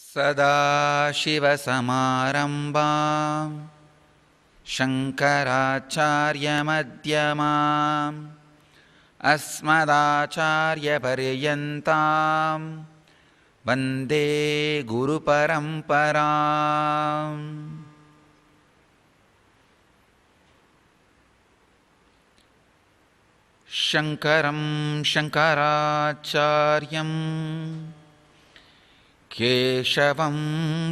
सदाशिवसमारम्भां शङ्कराचार्यमध्यमाम् अस्मदाचार्यपर्यन्तां वन्दे गुरुपरम्पराम्। शङ्करं शङ्कराचार्यं केशवं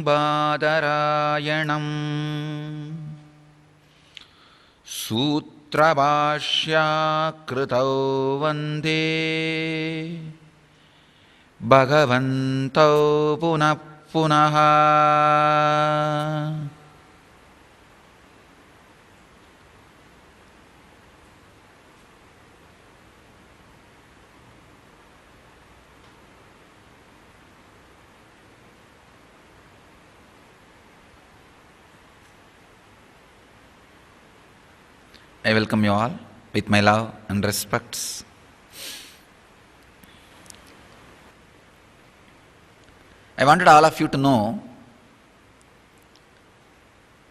बादरायणं सूत्रभाष्यकृतौ वन्दे भगवन्तौ पुनः पुनः। I welcome you all with my love and respects. I wanted all of you to know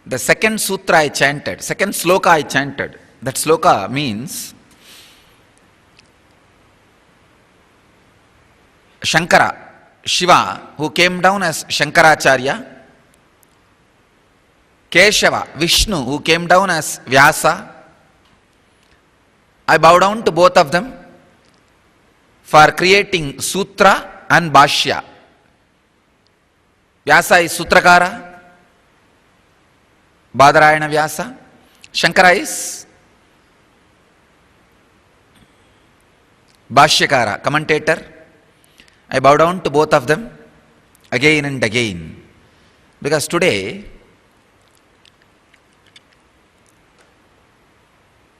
the second sutra I chanted, second sloka I chanted. That sloka means Shankara, Shiva, who came down as Shankaracharya, Keshava, Vishnu, who came down as Vyasa. I bow down to both of them for creating Sutra and Bhashya. Vyasa is Sutrakara, Badarayana Vyasa. Shankara is Bhashyakara, commentator. I bow down to both of them again and again. Because today,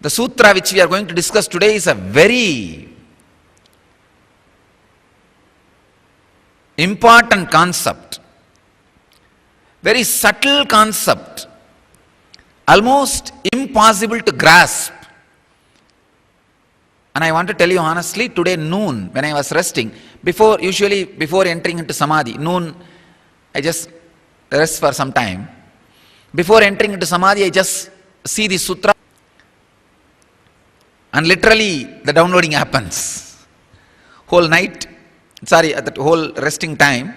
the sutra which we are going to discuss today is a very important concept, very subtle concept, almost impossible to grasp. And I want to tell you honestly, today noon when I was resting, usually before entering into Samadhi, noon I just rest for some time. Before entering into Samadhi, I just see the sutra. And literally the downloading happens. Whole night, at that whole resting time,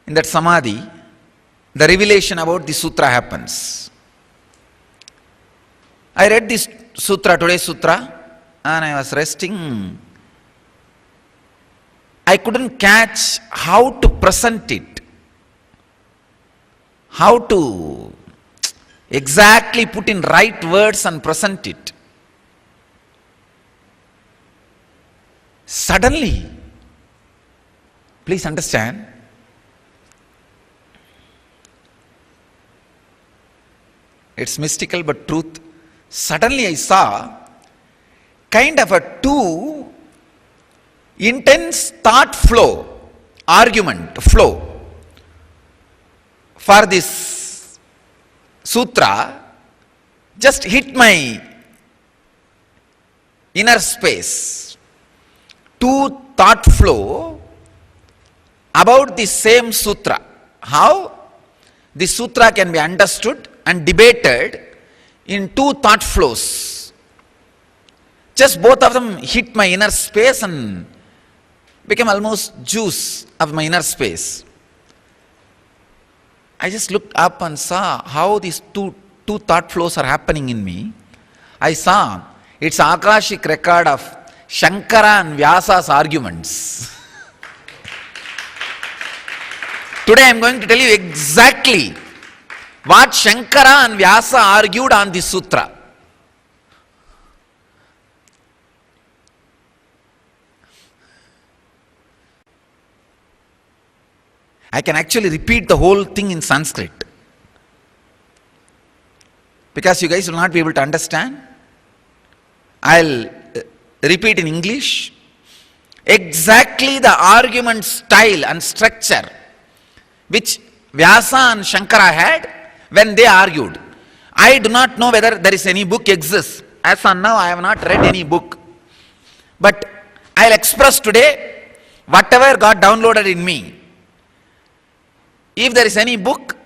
in that Samadhi, the revelation about the sutra happens. I read this sutra, today's sutra, and I was resting. I couldn't catch how to present it, how to exactly put in right words and present it. Suddenly, please understand, it's mystical but truth. Suddenly I saw kind of a two intense thought flow, argument flow for this sutra just hit my inner space. Two thought flow about the same sutra. How the sutra can be understood and debated in two thought flows. Just both of them hit my inner space and became almost juice of my inner space. I just looked up and saw how these two thought flows are happening in me. I saw it's Akashic record of Shankara and Vyasa's arguments. Today I am going to tell you exactly what Shankara and Vyasa argued on this sutra. I can actually repeat the whole thing in Sanskrit, because you guys will not be able to understand. I'll repeat in English exactly the argument style and structure which Vyasa and Shankara had when they argued. I do not know whether there is any book exists. As on now, I have not read any book. But I'll express today whatever got downloaded in me. If there is any book,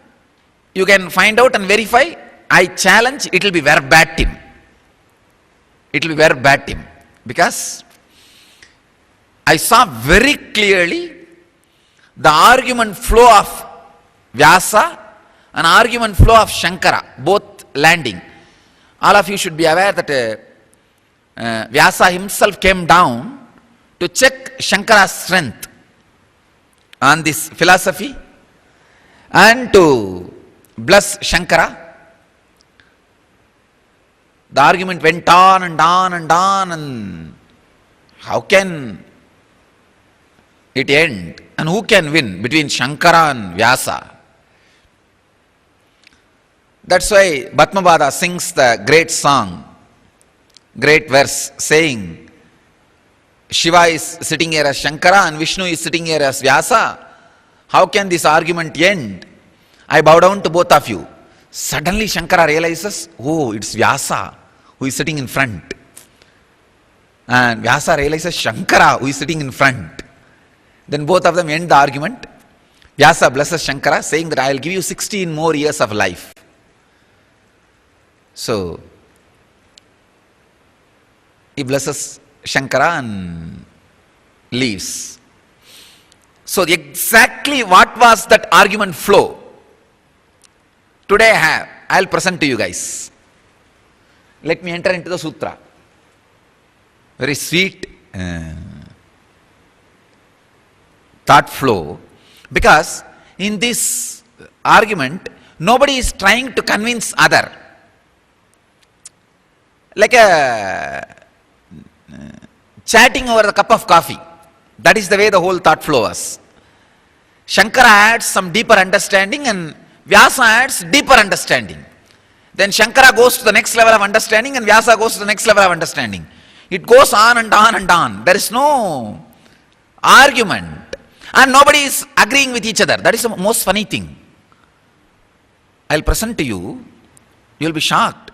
you can find out and verify. I challenge, it will be verbatim. It will be verbatim. Because I saw very clearly the argument flow of Vyasa and argument flow of Shankara, both landing. All of you should be aware that Vyasa himself came down to check Shankara's strength on this philosophy and to bless Shankara. The argument went on and on and on, and how can it end? And who can win between Shankara and Vyasa? That's why Bhatmabada sings the great song, great verse saying, Shiva is sitting here as Shankara and Vishnu is sitting here as Vyasa. How can this argument end? I bow down to both of you. Suddenly Shankara realizes, oh, it's Vyasa who is sitting in front. And Vyasa realizes Shankara who is sitting in front. Then both of them end the argument. Vyasa blesses Shankara saying that I will give you 16 more years of life. So, he blesses Shankara and leaves. So, exactly what was that argument flow? Today I will present to you guys. Let me enter into the sutra. Very sweet thought flow. Because in this argument, nobody is trying to convince other. Like a chatting over a cup of coffee. That is the way the whole thought flow was. Shankara adds some deeper understanding and Vyasa adds deeper understanding. Then Shankara goes to the next level of understanding and Vyasa goes to the next level of understanding. It goes on and on and on. There is no argument. And nobody is agreeing with each other. That is the most funny thing. I will present to you. You will be shocked.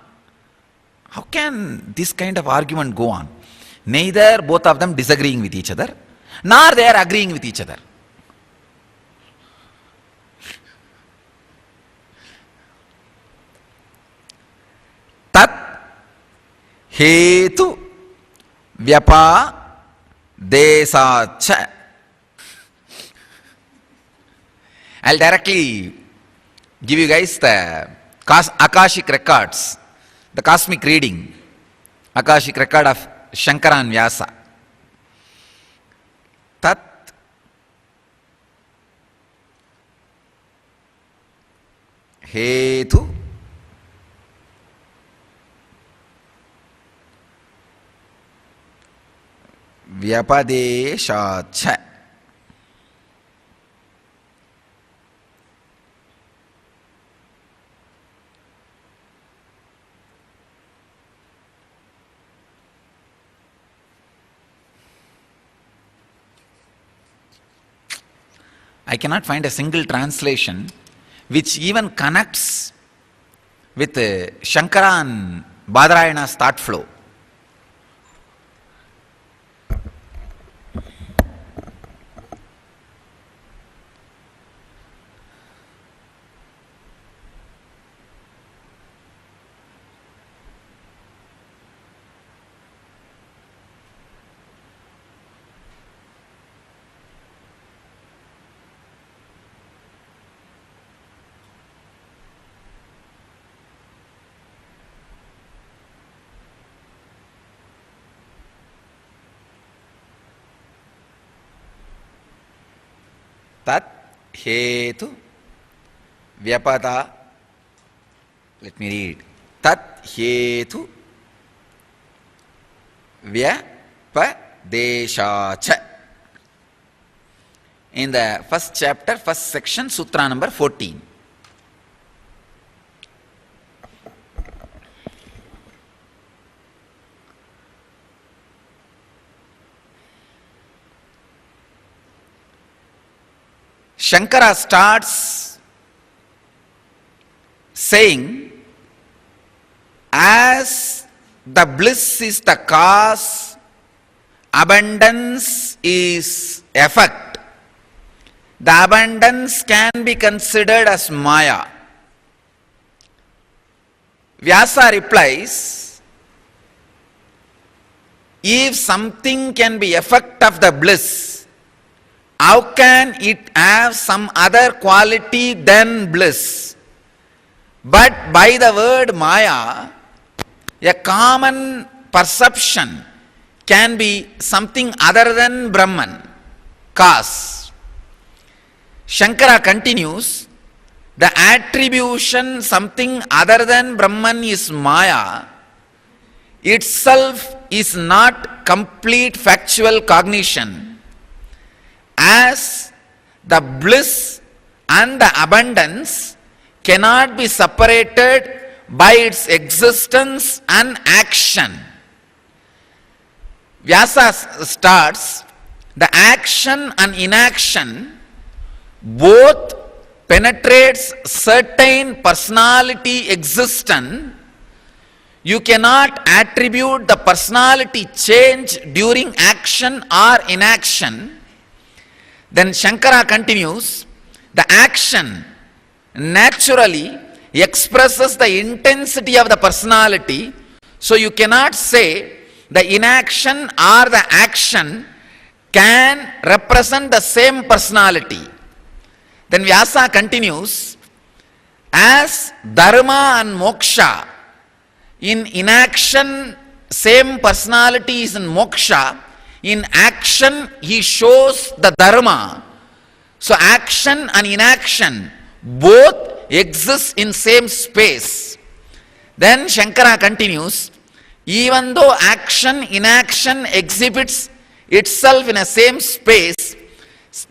How can this kind of argument go on? Neither both of them disagreeing with each other, nor they are agreeing with each other. Tat hetu vyapa desacha. I'll directly give you guys the Akashic records, the cosmic reading, Akashic record of Shankara and Vyasa. Tat hetu vyapadeshacha. I cannot find a single translation which even connects with Shankara and Badarayana's thought flow. Tat hetu vyapada. Let me read. Tat hetu vyapadeshacha. In the first chapter, first section, sutra number 14. Shankara starts saying, as the bliss is the cause, abundance is effect, the abundance can be considered as Maya. Vyasa replies, if something can be effect of the bliss, how can it have some other quality than bliss? But by the word Maya, a common perception can be something other than Brahman, cause. Shankara continues, the attribution something other than Brahman is Maya itself is not complete factual cognition, as the bliss and the abundance cannot be separated by its existence and action. Vyasa starts, the action and inaction both penetrates certain personality existence. You cannot attribute the personality change during action or inaction. Then Shankara continues, the action naturally expresses the intensity of the personality, so you cannot say the inaction or the action can represent the same personality. Then Vyasa continues, as dharma and moksha, in inaction same personality is in moksha, in action he shows the dharma. So action and inaction both exist in same space. Then Shankara continues, even though action, inaction exhibits itself in a same space,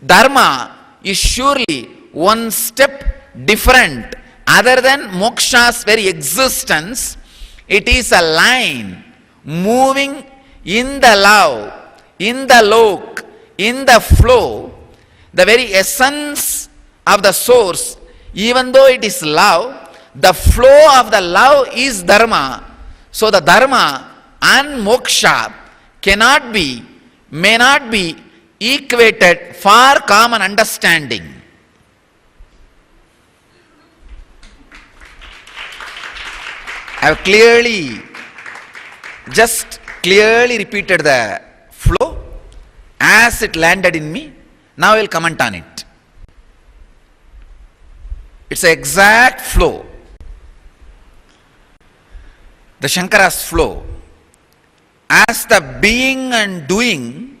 dharma is surely one step different other than moksha's very existence. It is a line moving in the love, in the lok, in the flow, the very essence of the source. Even though it is love, the flow of the love is dharma. So the dharma and moksha cannot be, may not be equated for common understanding. I have clearly repeated the flow as it landed in me. Now I will comment on it. It's an exact flow. The Shankara's flow. As the being and doing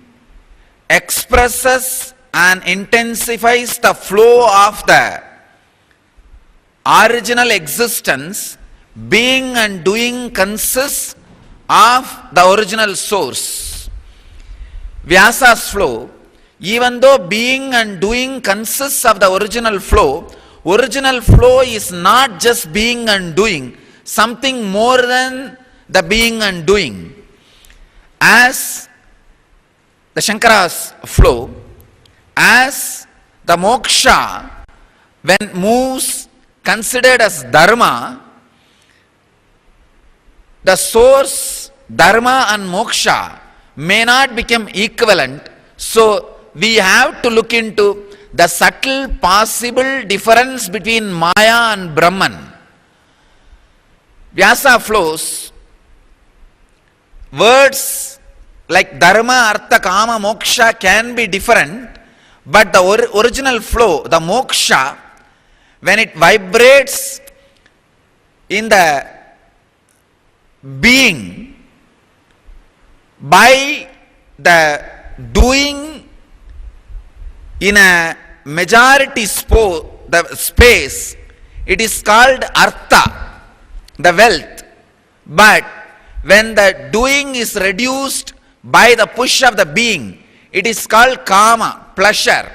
expresses and intensifies the flow of the original existence, being and doing consists of the original source. Vyasa's flow, even though being and doing consists of the original flow is not just being and doing, something more than the being and doing. As the Shankara's flow, as the moksha, when moves considered as dharma, the source, dharma and moksha may not become equivalent. So we have to look into the subtle possible difference between Maya and Brahman. Vyasa flows, words like dharma, artha, kama, moksha can be different, but the original flow, the moksha, when it vibrates in the being by the doing in a majority space, it is called artha, the wealth. But when the doing is reduced by the push of the being, it is called kama, pleasure.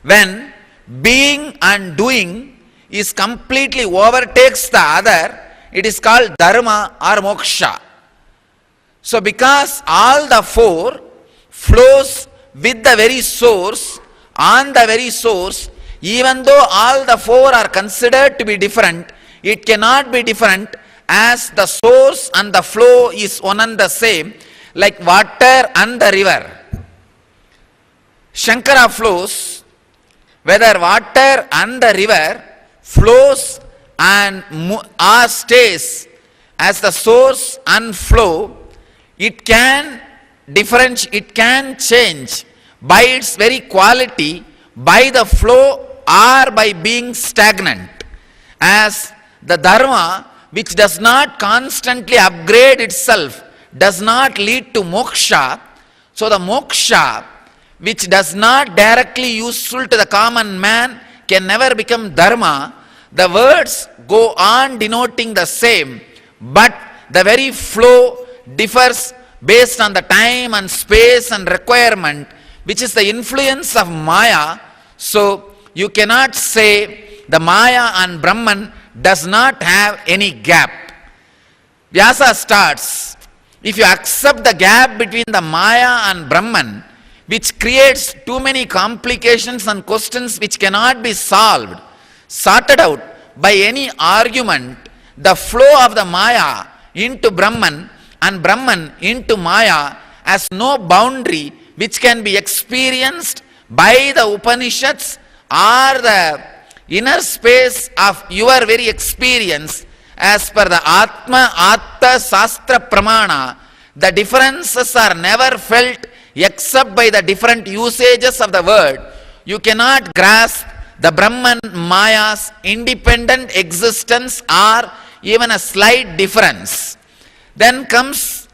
When being and doing is completely overtakes the other, it is called dharma or moksha. So because all the four flows with the very source, on the very source, even though all the four are considered to be different, it cannot be different, as the source and the flow is one and the same, like water and the river. Shankara flows, whether water and the river flows and or stays as the source and flow, it can it can change by its very quality, by the flow or by being stagnant. As the dharma which does not constantly upgrade itself does not lead to moksha, so the moksha which does not directly useful to the common man can never become dharma. The words go on denoting the same, but the very flow differs based on the time and space and requirement, which is the influence of Maya. So you cannot say the Maya and Brahman does not have any gap. Vyasa starts, if you accept the gap between the Maya and Brahman, which creates too many complications and questions which cannot be sorted out by any argument, the flow of the Maya into Brahman and Brahman into Maya has no boundary which can be experienced by the Upanishads or the inner space of your very experience. As per the Atma Atta Sastra Pramana, the differences are never felt except by the different usages of the word. You cannot grasp the Brahman Maya's independent existence or even a slight difference. Then comes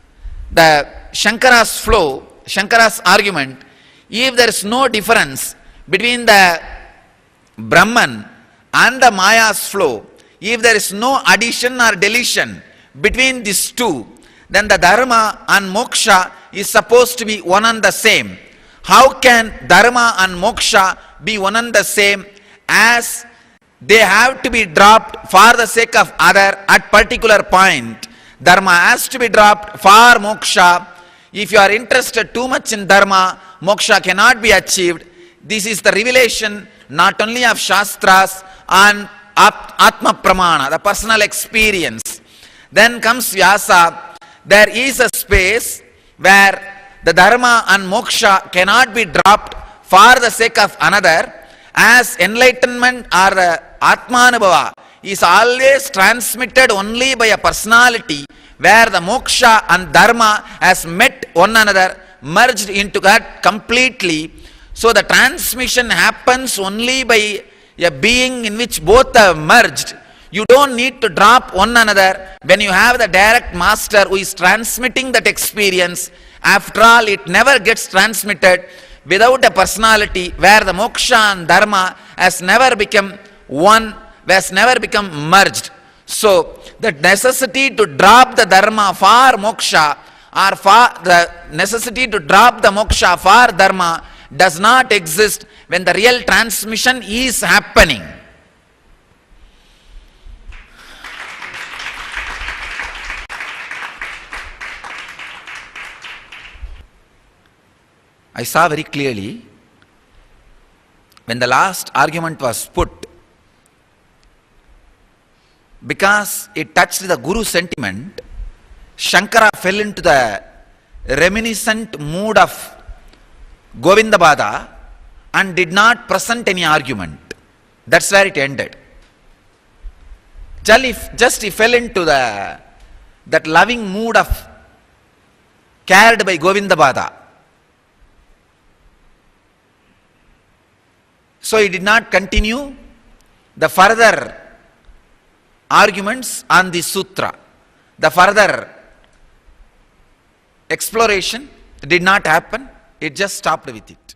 the Shankara's flow, Shankara's argument. If there is no difference between the Brahman and the Maya's flow, if there is no addition or deletion between these two, then the dharma and moksha is supposed to be one and the same. How can dharma and moksha be one and the same, as they have to be dropped for the sake of other at particular point? Dharma has to be dropped for moksha. If you are interested too much in dharma, moksha cannot be achieved. This is the revelation not only of Shastras and Atma Pramana, the personal experience. Then comes Vyasa. There is a space where the dharma and moksha cannot be dropped for the sake of another, as enlightenment or Atmanubhava is always transmitted only by a personality, where the moksha and dharma has met one another, merged into that completely. So the transmission happens only by a being in which both are merged. You don't need to drop one another when you have the direct master who is transmitting that experience. After all, it never gets transmitted without a personality, where the moksha and dharma has never become one, has never become merged. So the necessity to drop the dharma for moksha, or for the necessity to drop the moksha for dharma, does not exist when the real transmission is happening. I saw very clearly when the last argument was put, because it touched the Guru sentiment, Shankara fell into the reminiscent mood of Govindabada and did not present any argument. That's where it ended. Just he fell into that loving mood of carried by Govindabada. So he did not continue the further arguments on the sutra. The further exploration did not happen. It just stopped with it.